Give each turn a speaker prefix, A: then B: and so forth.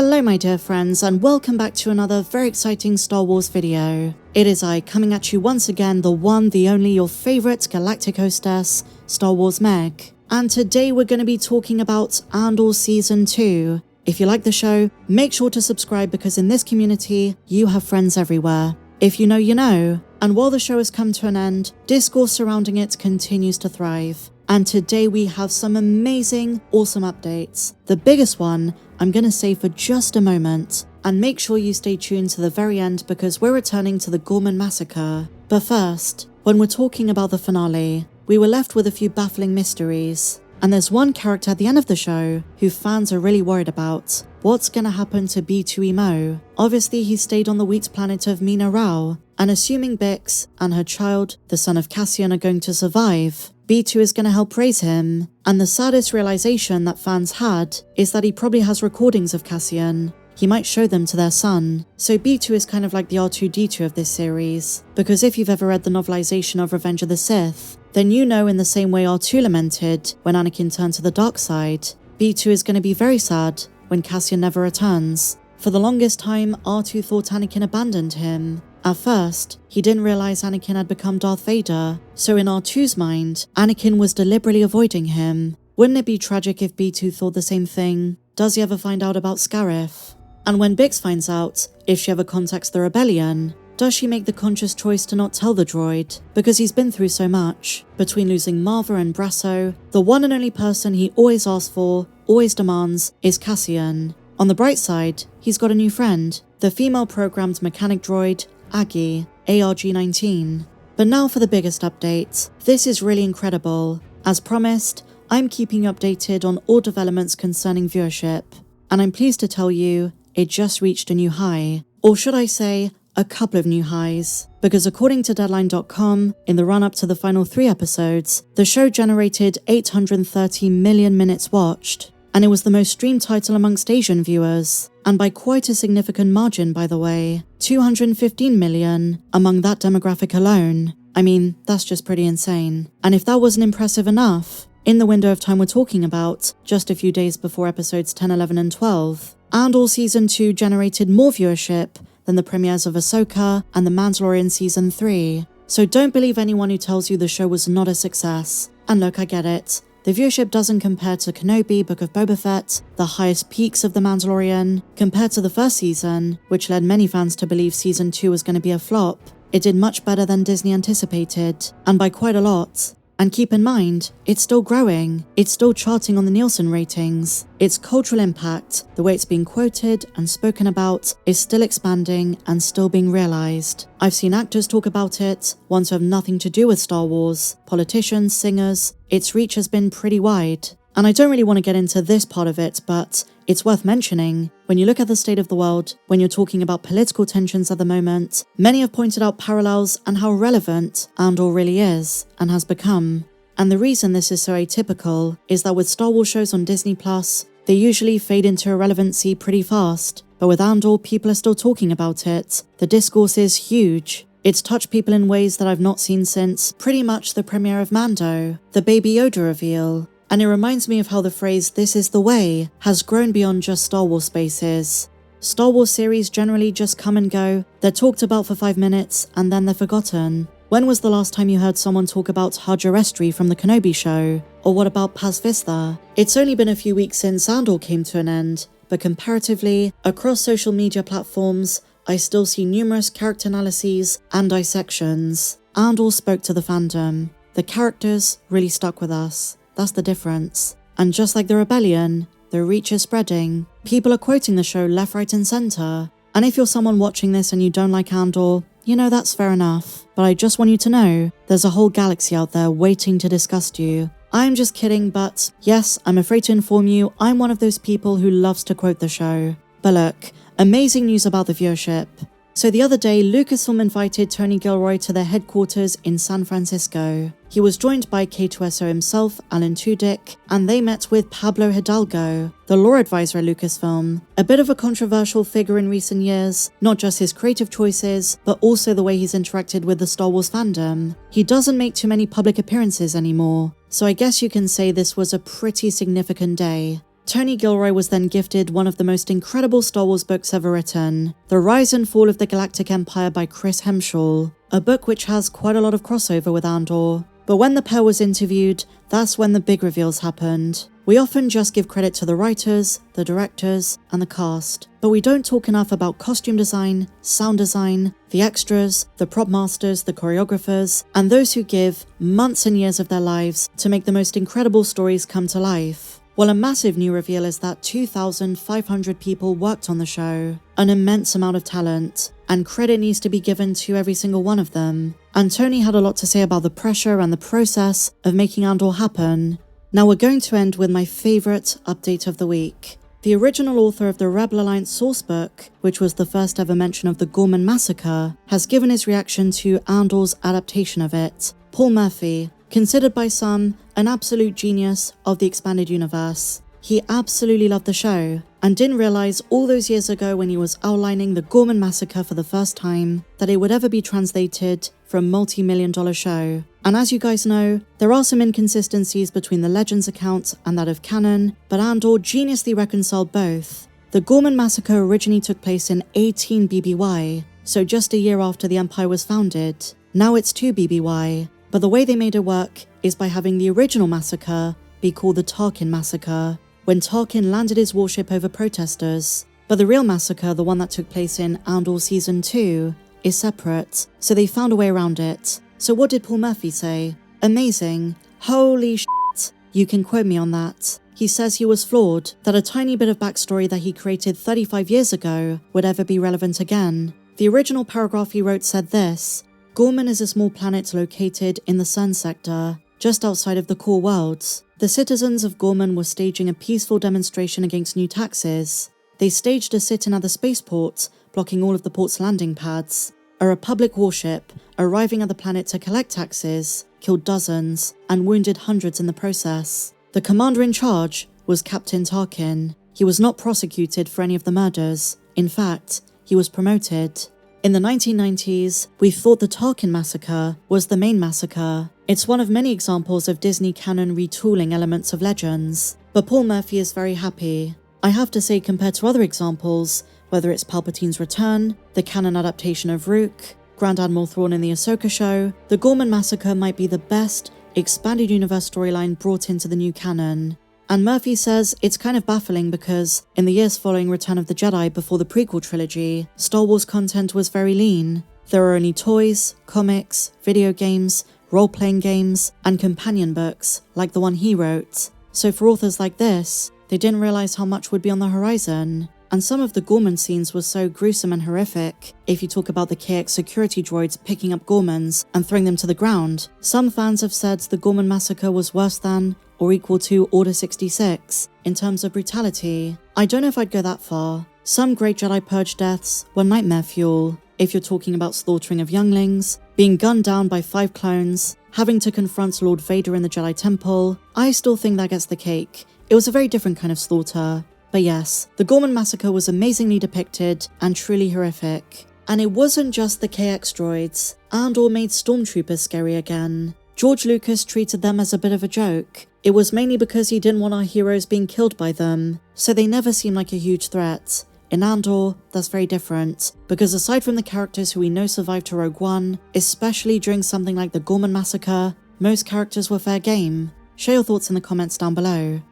A: Hello my dear friends, and welcome back to another very exciting Star Wars video. It is I coming at you once again, the one, the only, your favourite galactic hostess, Star Wars Meg. And today we're going to be talking about Andor Season 2. If you like the show, make sure to subscribe because in this community, you have friends everywhere. If you know, you know. And while the show has come to an end, discourse surrounding it continues to thrive. And today we have some amazing, awesome updates. The biggest one, I'm going to save for just a moment. And make sure you stay tuned to the very end because we're returning to the Ghorman Massacre. But first, when we're talking about the finale, we were left with a few baffling mysteries. And there's one character at the end of the show who fans are really worried about. What's going to happen to B2EMO? Obviously, he stayed on the wheat planet of Mina Rao. And assuming Bix and her child, the son of Cassian, are going to survive, B2 is going to help raise him. And the saddest realization that fans had is that he probably has recordings of Cassian. He might show them to their son. So B2 is kind of like the R2-D2 of this series. Because if you've ever read the novelization of Revenge of the Sith, then you know in the same way R2 lamented when Anakin turned to the dark side, B2 is going to be very sad when Cassian never returns. For the longest time, R2 thought Anakin abandoned him. At first, he didn't realize Anakin had become Darth Vader, so in R2's mind, Anakin was deliberately avoiding him. Wouldn't it be tragic if B2 thought the same thing? Does he ever find out about Scarif? And when Bix finds out, if she ever contacts the rebellion, does she make the conscious choice to not tell the droid? Because he's been through so much. Between losing Marva and Brasso, the one and only person he always asks for, always demands, is Cassian. On the bright side, he's got a new friend, the female-programmed mechanic droid, Aggie, ARG-19. But now for the biggest update. This is really incredible. As promised, I'm keeping you updated on all developments concerning viewership. And I'm pleased to tell you, it just reached a new high. Or should I say, a couple of new highs. Because according to Deadline.com, in the run-up to the final 3 episodes, the show generated 830 million minutes watched. And it was the most streamed title amongst Asian viewers. And by quite a significant margin, by the way. 215 million among that demographic alone. I mean, that's just pretty insane. And if that wasn't impressive enough, in the window of time we're talking about, just a few days before episodes 10, 11 and 12, Andor Season 2 generated more viewership than the premieres of Ahsoka and The Mandalorian Season 3. So don't believe anyone who tells you the show was not a success. And look, I get it. The viewership doesn't compare to Kenobi, Book of Boba Fett, the highest peaks of The Mandalorian. Compared to the first season, which led many fans to believe Season 2 was going to be a flop, it did much better than Disney anticipated, and by quite a lot. And keep in mind, it's still growing. It's still charting on the Nielsen ratings. Its cultural impact, the way it's being quoted and spoken about, is still expanding and still being realized. I've seen actors talk about it, ones who have nothing to do with Star Wars, politicians, singers. Its reach has been pretty wide. And I don't really want to get into this part of it, but it's worth mentioning. When you look at the state of the world, when you're talking about political tensions at the moment, many have pointed out parallels and how relevant Andor really is and has become. And the reason this is so atypical is that with Star Wars shows on Disney+, they usually fade into irrelevancy pretty fast. But with Andor, people are still talking about it. The discourse is huge. It's touched people in ways that I've not seen since pretty much the premiere of Mando, the Baby Yoda reveal. And it reminds me of how the phrase, "this is the way," has grown beyond just Star Wars spaces. Star Wars series generally just come and go, they're talked about for 5 minutes, and then they're forgotten. When was the last time you heard someone talk about Hajar Estri from the Kenobi show? Or what about Paz Vista? It's only been a few weeks since Andor came to an end, but comparatively, across social media platforms, I still see numerous character analyses and dissections. Andor spoke to the fandom. The characters really stuck with us. That's the difference. And just like the rebellion, the reach is spreading. People are quoting the show left, right and center. And if you're someone watching this and you don't like Andor, you know that's fair enough. But I just want you to know, there's a whole galaxy out there waiting to disgust you. I'm just kidding, but yes, I'm afraid to inform you, I'm one of those people who loves to quote the show. But look, amazing news about the viewership. So the other day, Lucasfilm invited Tony Gilroy to their headquarters in San Francisco. He was joined by K2SO himself, Alan Tudyk, and they met with Pablo Hidalgo, the lore advisor at Lucasfilm, a bit of a controversial figure in recent years, not just his creative choices, but also the way he's interacted with the Star Wars fandom. He doesn't make too many public appearances anymore, so I guess you can say this was a pretty significant day. Tony Gilroy was then gifted one of the most incredible Star Wars books ever written, The Rise and Fall of the Galactic Empire by Chris Hemshaw, a book which has quite a lot of crossover with Andor. But when the pair was interviewed, that's when the big reveals happened. We often just give credit to the writers, the directors, and the cast, but we don't talk enough about costume design, sound design, the extras, the prop masters, the choreographers, and those who give months and years of their lives to make the most incredible stories come to life. Well, a massive new reveal is that 2,500 people worked on the show, an immense amount of talent, and credit needs to be given to every single one of them. And Tony had a lot to say about the pressure and the process of making Andor happen. Now we're going to end with my favourite update of the week. The original author of the Rebel Alliance sourcebook, which was the first ever mention of the Ghorman Massacre, has given his reaction to Andor's adaptation of it. Paul Murphy, considered by some an absolute genius of the expanded universe. He absolutely loved the show, and didn't realise all those years ago when he was outlining the Ghorman Massacre for the first time that it would ever be translated for a multi-million-dollar show. And as you guys know, there are some inconsistencies between the Legends account and that of canon, but Andor geniusly reconciled both. The Ghorman Massacre originally took place in 18 BBY, so just a year after the Empire was founded. Now it's 2 BBY, but the way they made it work is by having the original massacre be called the Tarkin Massacre, when Tarkin landed his warship over protesters. But the real massacre, the one that took place in Andor Season 2, is separate, so they found a way around it. So what did Paul Murphy say? Amazing. Holy shit. You can quote me on that. He says he was floored that a tiny bit of backstory that he created 35 years ago would ever be relevant again. The original paragraph he wrote said this: Ghorman is a small planet located in the Sun sector, just outside of the core worlds. The citizens of Ghorman were staging a peaceful demonstration against new taxes. They staged a sit-in at the spaceport, blocking all of the port's landing pads. A Republic warship, arriving at the planet to collect taxes, killed dozens and wounded hundreds in the process. The commander in charge was Captain Tarkin. He was not prosecuted for any of the murders. In fact, he was promoted. In the 1990s, we thought the Tarkin massacre was the main massacre. It's one of many examples of Disney canon retooling elements of Legends. But Paul Murphy is very happy. I have to say, compared to other examples, whether it's Palpatine's return, the canon adaptation of Rook, Grand Admiral Thrawn in the Ahsoka show, the Ghorman Massacre might be the best expanded universe storyline brought into the new canon. And Murphy says it's kind of baffling because in the years following Return of the Jedi before the prequel trilogy, Star Wars content was very lean. There were only toys, comics, video games, role-playing games, and companion books, like the one he wrote. So for authors like this, they didn't realize how much would be on the horizon. And some of the Ghorman scenes were so gruesome and horrific. If you talk about the KX security droids picking up Ghormans and throwing them to the ground, some fans have said the Ghorman massacre was worse than or equal to Order 66 in terms of brutality. I don't know if I'd go that far. Some great Jedi Purge deaths were nightmare fuel. If you're talking about slaughtering of younglings, being gunned down by 5 clones, having to confront Lord Vader in the Jedi Temple, I still think that gets the cake. It was a very different kind of slaughter. But yes, the Ghorman massacre was amazingly depicted and truly horrific. And it wasn't just the KX droids. Andor made stormtroopers scary again. George Lucas treated them as a bit of a joke. It was mainly because he didn't want our heroes being killed by them, so they never seemed like a huge threat. In Andor, that's very different, because aside from the characters who we know survived to Rogue One, especially during something like the Ghorman massacre, most characters were fair game. Share your thoughts in the comments down below.